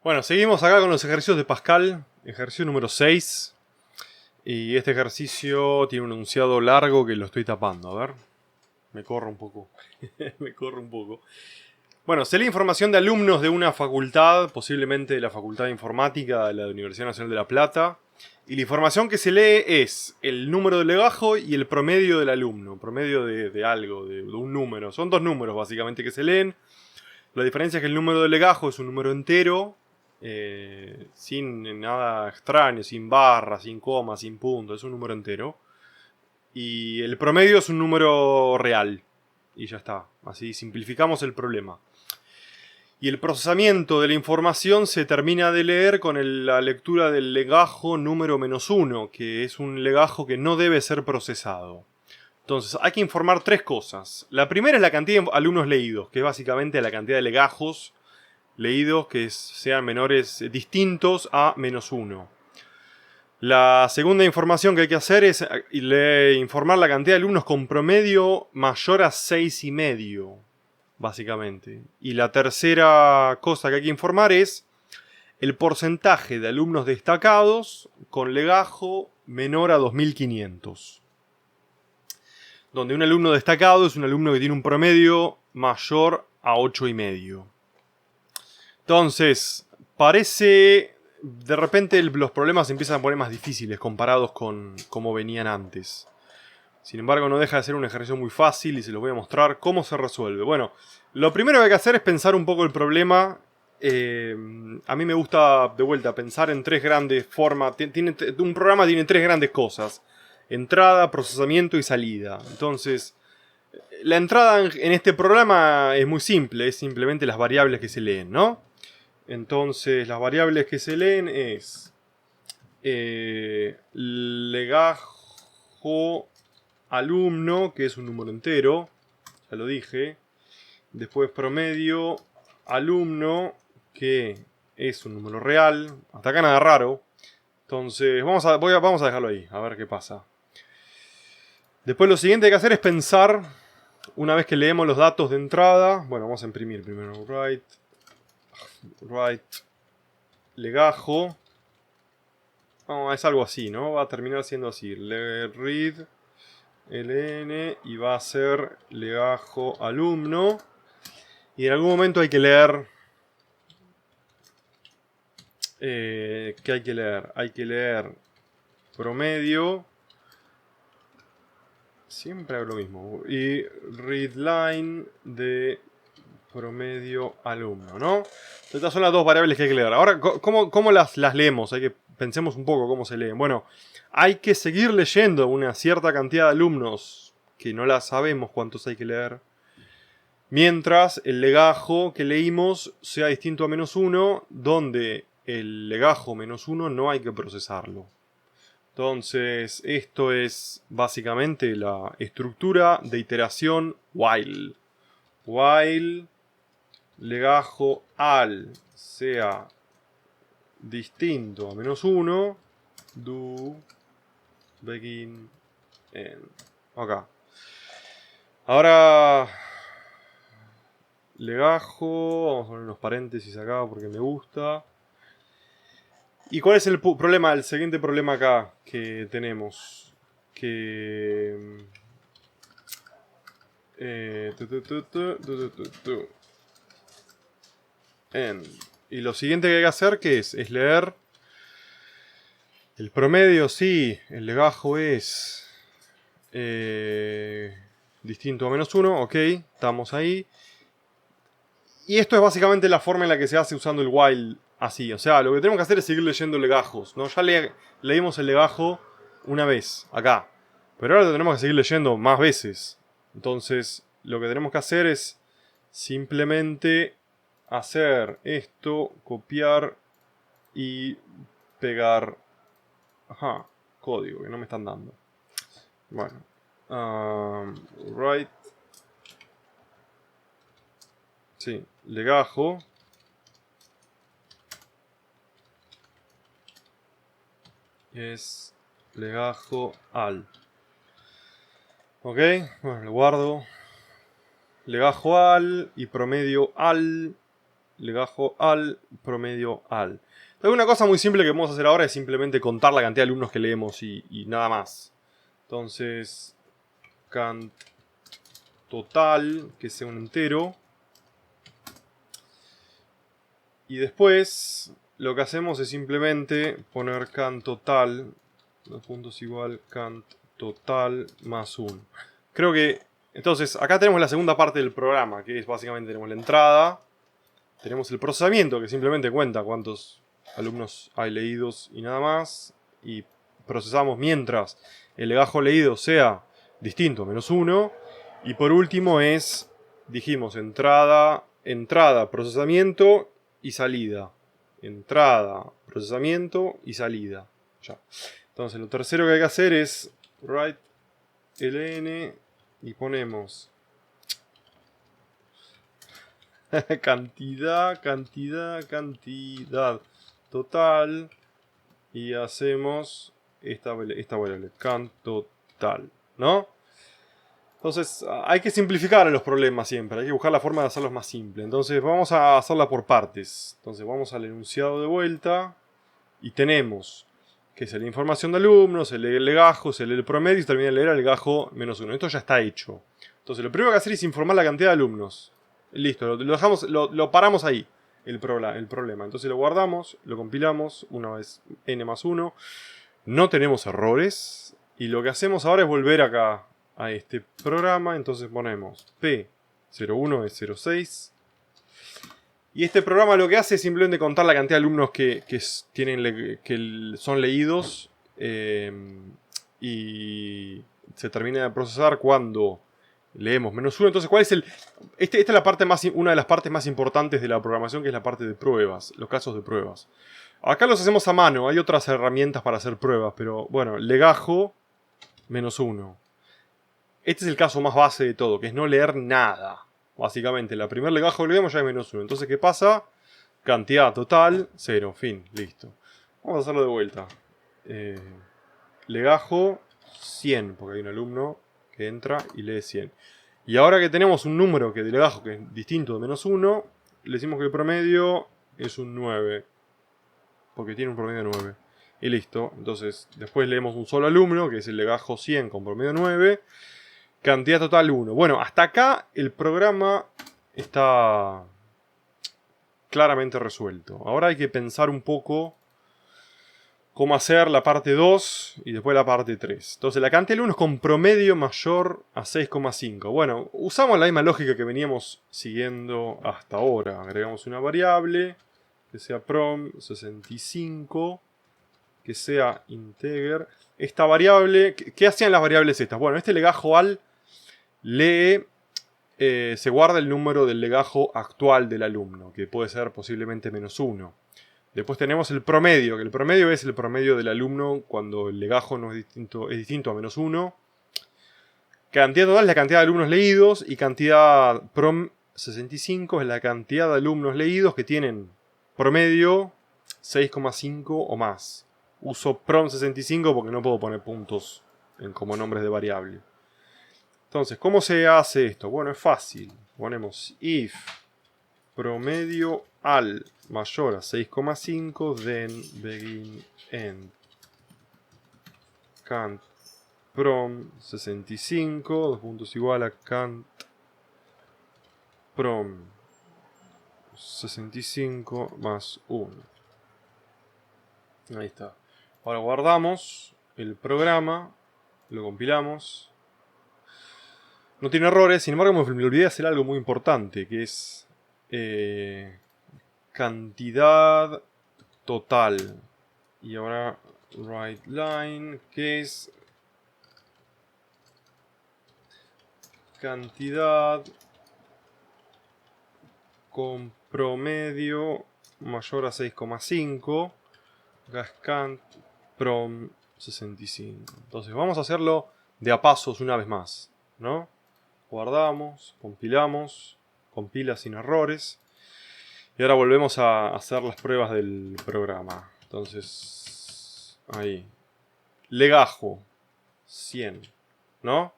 Bueno, seguimos acá con los ejercicios de Pascal, ejercicio número 6. Y este ejercicio tiene un enunciado largo que lo estoy tapando. A ver, me corro un poco. Me corro un poco. Bueno, se lee información de alumnos de una facultad, posiblemente de la Facultad de Informática de la Universidad Nacional de La Plata. Y la información que se lee es el número del legajo y el promedio del alumno. Promedio de algo, de un número. Son dos números básicamente que se leen. La diferencia es que el número del legajo es un número entero, sin nada extraño, sin barra, sin coma, sin punto, es un número entero. Y el promedio es un número real. Y ya está, así simplificamos el problema. Y el procesamiento de la información se termina de leer con la lectura del legajo número -1, que es un legajo que no debe ser procesado. Entonces, hay que informar tres cosas. La primera es la cantidad de alumnos leídos, que es básicamente la cantidad de legajos leídos que sean menores distintos a -1. La segunda información que hay que hacer es informar la cantidad de alumnos con promedio mayor a 6,5, básicamente. Y la tercera cosa que hay que informar es el porcentaje de alumnos destacados con legajo menor a 2500. Donde un alumno destacado es un alumno que tiene un promedio mayor a 8,5. Entonces, parece... De repente los problemas se empiezan a poner más difíciles comparados con cómo venían antes. Sin embargo, no deja de ser un ejercicio muy fácil y se los voy a mostrar cómo se resuelve. Bueno, lo primero que hay que hacer es pensar un poco el problema. A mí me gusta, de vuelta, pensar en tres grandes formas. Un programa tiene tres grandes cosas. Entrada, procesamiento y salida. Entonces, la entrada en este programa es muy simple. Es simplemente las variables que se leen, ¿no? Entonces, las variables que se leen es legajo alumno, que es un número entero, ya lo dije. Después promedio alumno, que es un número real. Hasta acá nada raro. Entonces, vamos a dejarlo ahí, a ver qué pasa. Después lo siguiente que hay que hacer es pensar, una vez que leemos los datos de entrada. Bueno, vamos a imprimir primero. Write legajo. Oh, es algo así, ¿no? Va a terminar siendo así. Read ln y va a ser legajo alumno. Y en algún momento hay que leer... ¿qué hay que leer? Hay que leer promedio. Siempre hago lo mismo. Y readline de promedio alumno, ¿no? Estas son las dos variables que hay que leer. Ahora, ¿cómo las leemos? Pensemos un poco cómo se leen. Bueno, hay que seguir leyendo una cierta cantidad de alumnos que no la sabemos cuántos hay que leer. Mientras el legajo que leímos sea distinto a -1, donde el legajo -1 no hay que procesarlo. Entonces, esto es básicamente la estructura de iteración while. While legajo al sea distinto a -1, do begin end. Acá. Ahora, legajo, vamos a poner unos paréntesis acá porque me gusta. ¿Y cuál es el problema? El siguiente problema acá que tenemos. Que... Y lo siguiente que hay que hacer, ¿qué es? Es leer el promedio, sí, el legajo es distinto a -1, ok, estamos ahí. Y esto es básicamente la forma en la que se hace usando el while así. O sea, lo que tenemos que hacer es seguir leyendo legajos, ¿no? Ya leímos el legajo una vez, acá. Pero ahora lo tenemos que seguir leyendo más veces. Entonces, lo que tenemos que hacer es simplemente hacer esto, copiar y pegar. Ajá, código que no me están dando. Bueno, write. Sí, legajo. Es legajo al. Ok, bueno, lo guardo. Legajo al y promedio al. legajo al, promedio al. Entonces, una cosa muy simple que vamos a hacer ahora es simplemente contar la cantidad de alumnos que leemos y nada más. Entonces, cant total, que sea un entero. Y después, lo que hacemos es simplemente poner cant total, dos puntos igual, cant total más 1. Creo que, entonces, acá tenemos la segunda parte del programa, que es básicamente tenemos la entrada, tenemos el procesamiento, que simplemente cuenta cuántos alumnos hay leídos y nada más, y procesamos mientras el legajo leído sea distinto, menos 1, y por último es, dijimos, entrada, procesamiento y salida. Entrada, procesamiento y salida. Ya. Entonces lo tercero que hay que hacer es write ln y ponemos cantidad total y hacemos esta variable, cant total, ¿no? Entonces hay que simplificar los problemas siempre, hay que buscar la forma de hacerlos más simples. Entonces vamos a hacerla por partes. Entonces vamos al enunciado de vuelta y tenemos que es la información de alumnos, se lee el legajo, se lee el promedio y se termina de leer el legajo menos 1. Esto ya está hecho. Entonces lo primero que hacer es informar la cantidad de alumnos. Listo, lo paramos ahí, el problema. Entonces lo guardamos, lo compilamos, una vez n más 1. No tenemos errores. Y lo que hacemos ahora es volver acá a este programa. Entonces ponemos P01 es 06. Y este programa lo que hace es simplemente contar la cantidad de alumnos que son leídos. Y se termina de procesar cuando leemos menos 1. Entonces, ¿cuál es esta es la parte una de las partes más importantes de la programación, que es la parte de pruebas, los casos de pruebas. Acá los hacemos a mano, hay otras herramientas para hacer pruebas, pero bueno, legajo menos 1. Este es el caso más base de todo, que es no leer nada. Básicamente, la primer legajo que leemos ya es menos 1. Entonces, ¿qué pasa? Cantidad total, 0, fin, listo. Vamos a hacerlo de vuelta. Legajo 100, porque hay un alumno que entra y lee 100. Y ahora que tenemos un número de legajo que es distinto de menos 1, le decimos que el promedio es un 9. Porque tiene un promedio de 9. Y listo. Entonces, después leemos un solo alumno, que es el legajo 100 con promedio 9. Cantidad total 1. Bueno, hasta acá el programa está claramente resuelto. Ahora hay que pensar un poco cómo hacer la parte 2 y después la parte 3. Entonces la cantidad de alumnos con promedio mayor a 6,5. Bueno, usamos la misma lógica que veníamos siguiendo hasta ahora. Agregamos una variable que sea prom65, que sea integer. Esta variable, ¿qué hacían las variables estas? Bueno, este legajo al lee, se guarda el número del legajo actual del alumno, que puede ser posiblemente menos 1. Después tenemos el promedio, que el promedio es el promedio del alumno cuando el legajo no es distinto a menos 1. Cantidad total es la cantidad de alumnos leídos y cantidad prom65 es la cantidad de alumnos leídos que tienen promedio 6,5 o más. Uso prom65 porque no puedo poner puntos como nombres de variable. Entonces, ¿cómo se hace esto? Bueno, es fácil. Ponemos if promedio al mayor a 6,5, then begin end. Cant prom 65, dos puntos igual a cant prom 65 más 1. Ahí está. Ahora guardamos el programa, lo compilamos. No tiene errores, sin embargo me olvidé hacer algo muy importante, que es cantidad total. Y ahora write line, que es cantidad con promedio mayor a 6,5. Cant prom 65. Entonces vamos a hacerlo de a pasos una vez más, ¿no? Guardamos, compilamos, compila sin errores. Y ahora volvemos a hacer las pruebas del programa. Entonces, ahí. Legajo 100, ¿no?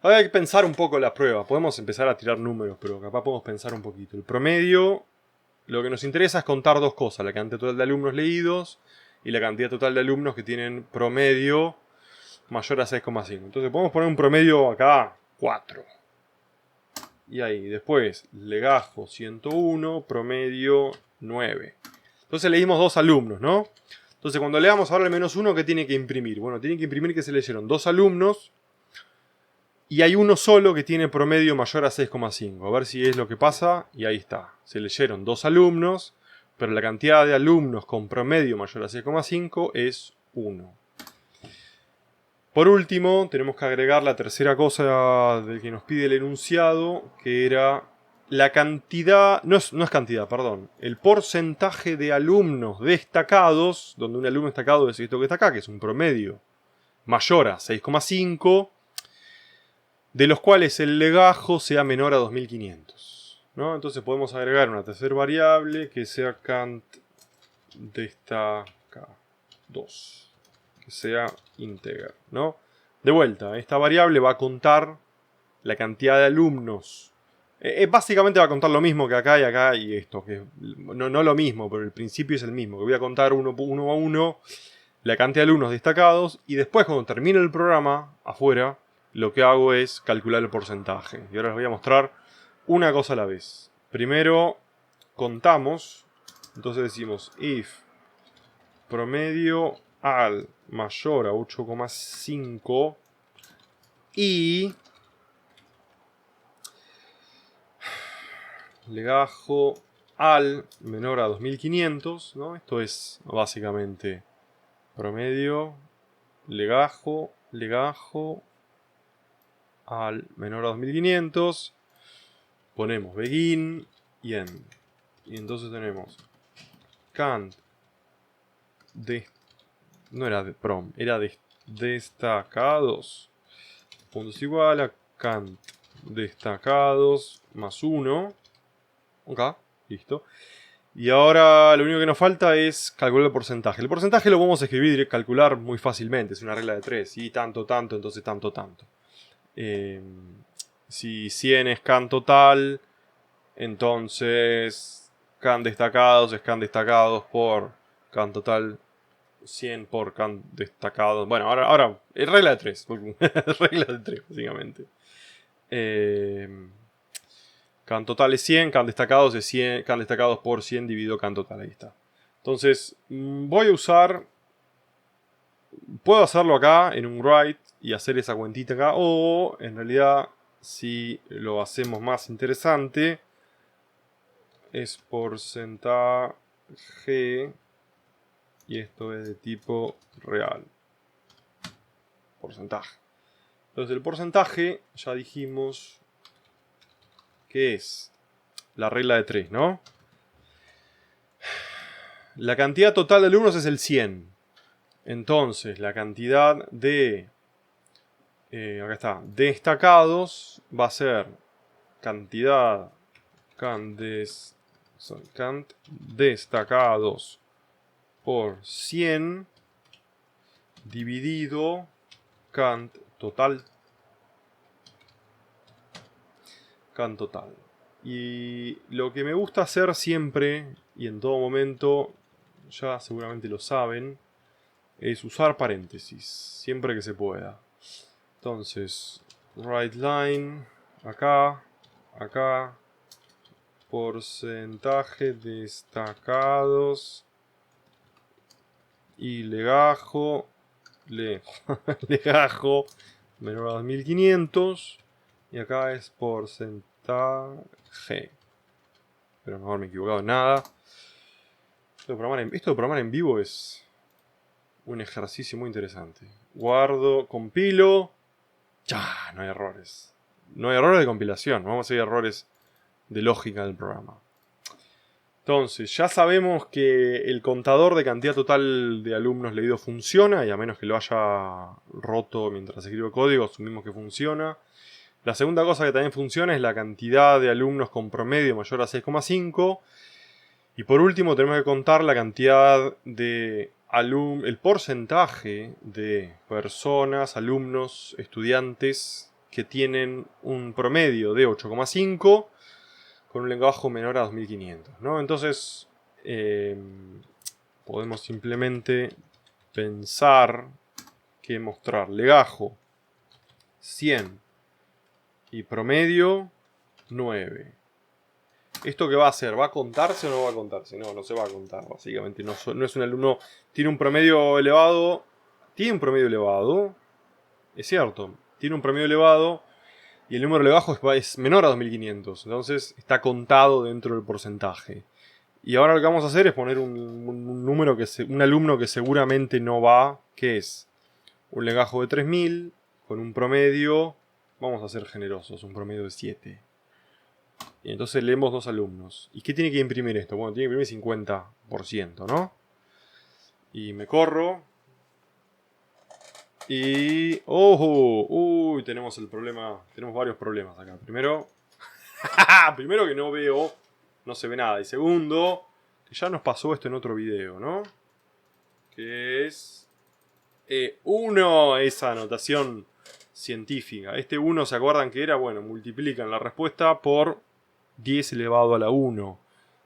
Ahora hay que pensar un poco la prueba. Podemos empezar a tirar números, pero capaz podemos pensar un poquito. El promedio lo que nos interesa es contar dos cosas, la cantidad total de alumnos leídos y la cantidad total de alumnos que tienen promedio mayor a 6,5. Entonces podemos poner un promedio acá, 4. Y ahí, después, legajo 101, promedio 9. Entonces leímos 2 alumnos, ¿no? Entonces cuando leamos ahora el -1, ¿qué tiene que imprimir? Bueno, tiene que imprimir que se leyeron 2 alumnos y hay uno solo que tiene promedio mayor a 6,5. A ver si es lo que pasa. Y ahí está. Se leyeron 2 alumnos, pero la cantidad de alumnos con promedio mayor a 6,5 es 1. Por último, tenemos que agregar la tercera cosa de que nos pide el enunciado, que era la cantidad, no es cantidad, perdón, el porcentaje de alumnos destacados, donde un alumno destacado es esto que está acá, que es un promedio mayor a 6,5, de los cuales el legajo sea menor a 2500, ¿no? Entonces podemos agregar una tercera variable que sea cant destacados, que sea integer, ¿no? De vuelta, esta variable va a contar la cantidad de alumnos. Básicamente va a contar lo mismo que acá y esto, que no lo mismo, pero el principio es el mismo, que voy a contar uno a uno la cantidad de alumnos destacados y después cuando termine el programa afuera, lo que hago es calcular el porcentaje. Y ahora les voy a mostrar una cosa a la vez. Primero contamos, entonces decimos if promedio al mayor a 8,5 y legajo al menor a 2500, ¿no? Esto es básicamente promedio, legajo al menor a 2500. Ponemos begin y end. Y entonces tenemos cant no era de prom, era de destacados. Puntos igual a cant destacados más 1. Ok, listo. Y ahora lo único que nos falta es calcular el porcentaje. El porcentaje lo vamos a escribir y calcular muy fácilmente. Es una regla de 3. Y tanto, entonces tanto. Si 100 es can total, entonces can destacados es can destacados por can total 100 por can destacados. Bueno, ahora es regla de 3. Regla de 3, básicamente. Can total es 100, can destacados es 100, can destacados por 100 dividido can total, ahí está. Entonces, voy a usar... Puedo hacerlo acá en un write y hacer esa cuentita acá, o en realidad, si lo hacemos más interesante, es porcentaje y esto es de tipo real. Porcentaje. Entonces, el porcentaje, ya dijimos que es la regla de 3, ¿no? La cantidad total de alumnos es el 100. Entonces, la cantidad de acá está, destacados va a ser cantidad cant destacados por 100 dividido cant total. Cant total. Y lo que me gusta hacer siempre y en todo momento, ya seguramente lo saben, es usar paréntesis, siempre que se pueda. Entonces, writeLine, acá, porcentaje destacados y legajo menor a 2500 y acá es porcentaje. Pero mejor me he equivocado en nada. Esto de programar en vivo es un ejercicio muy interesante. Guardo, compilo. Ya, no hay errores. No hay errores de compilación. Vamos a ver errores de lógica del programa. Entonces, ya sabemos que el contador de cantidad total de alumnos leídos funciona, y a menos que lo haya roto mientras escribo código, asumimos que funciona. La segunda cosa que también funciona es la cantidad de alumnos con promedio mayor a 6,5. Y por último tenemos que contar la cantidad de el porcentaje de personas, alumnos, estudiantes que tienen un promedio de 8,5 con un legajo menor a 2500, ¿no? Entonces, podemos simplemente pensar que mostrar legajo 100 y promedio 9. ¿Esto qué va a hacer? ¿Va a contarse o no va a contarse? No, no se va a contar, básicamente. No es un alumno... Tiene un promedio elevado. Tiene un promedio elevado. Es cierto. Tiene un promedio elevado. Y el número legajo es menor a 2500. Entonces está contado dentro del porcentaje. Y ahora lo que vamos a hacer es poner un número un alumno que seguramente no va. ¿Qué es? Un legajo de 3000 con un promedio... Vamos a ser generosos. Un promedio de 7. Y entonces leemos 2 alumnos. ¿Y qué tiene que imprimir esto? Bueno, tiene que imprimir 50%, ¿no? Y me corro. Y... ¡Oh! Uy, tenemos el problema. Tenemos varios problemas acá. Primero... Primero que no veo... No se ve nada. Y segundo... Que ya nos pasó esto en otro video, ¿no? Que es... 1. Esa anotación científica. Este 1, ¿se acuerdan que era? Bueno, multiplican la respuesta por 10 elevado a la 1.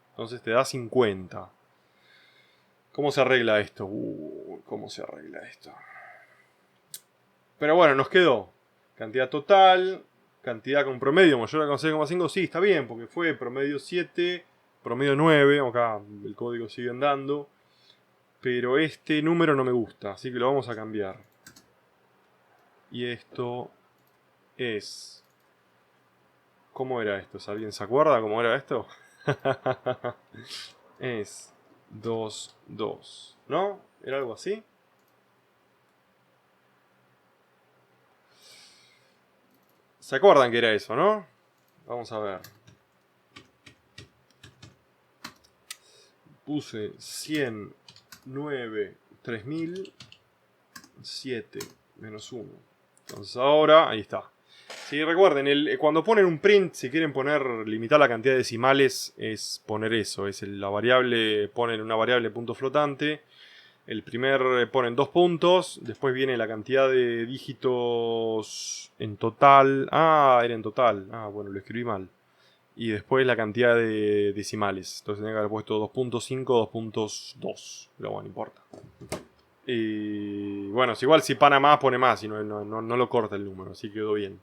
Entonces te da 50. ¿Cómo se arregla esto? ¿Cómo se arregla esto? Pero bueno, nos quedó cantidad total, cantidad con promedio mayor a 6,5. Sí, está bien, porque fue promedio 7, promedio 9. Acá el código sigue andando. Pero este número no me gusta, así que lo vamos a cambiar. Y esto es... ¿Cómo era esto? ¿Alguien se acuerda cómo era esto? Es 2, 2, ¿no? ¿Era algo así? ¿Se acuerdan que era eso, no? Vamos a ver. Puse 100, 9, 3000, 7, menos 1. Entonces ahora, ahí está. Sí, recuerden, cuando ponen un print, si quieren limitar la cantidad de decimales, es poner eso. Es la variable, ponen una variable punto flotante. El primer ponen 2 puntos. Después viene la cantidad de dígitos en total. Ah, era en total. Ah, bueno, lo escribí mal. Y después la cantidad de decimales. Entonces tenía que haber puesto 2.5, 2.2. Pero bueno, no importa. Y bueno, igual si pana más, pone más. Y no lo corta el número. Así quedó bien.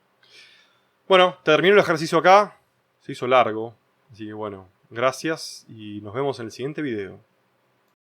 Bueno, termino el ejercicio acá. Se hizo largo. Así que bueno, gracias y nos vemos en el siguiente video.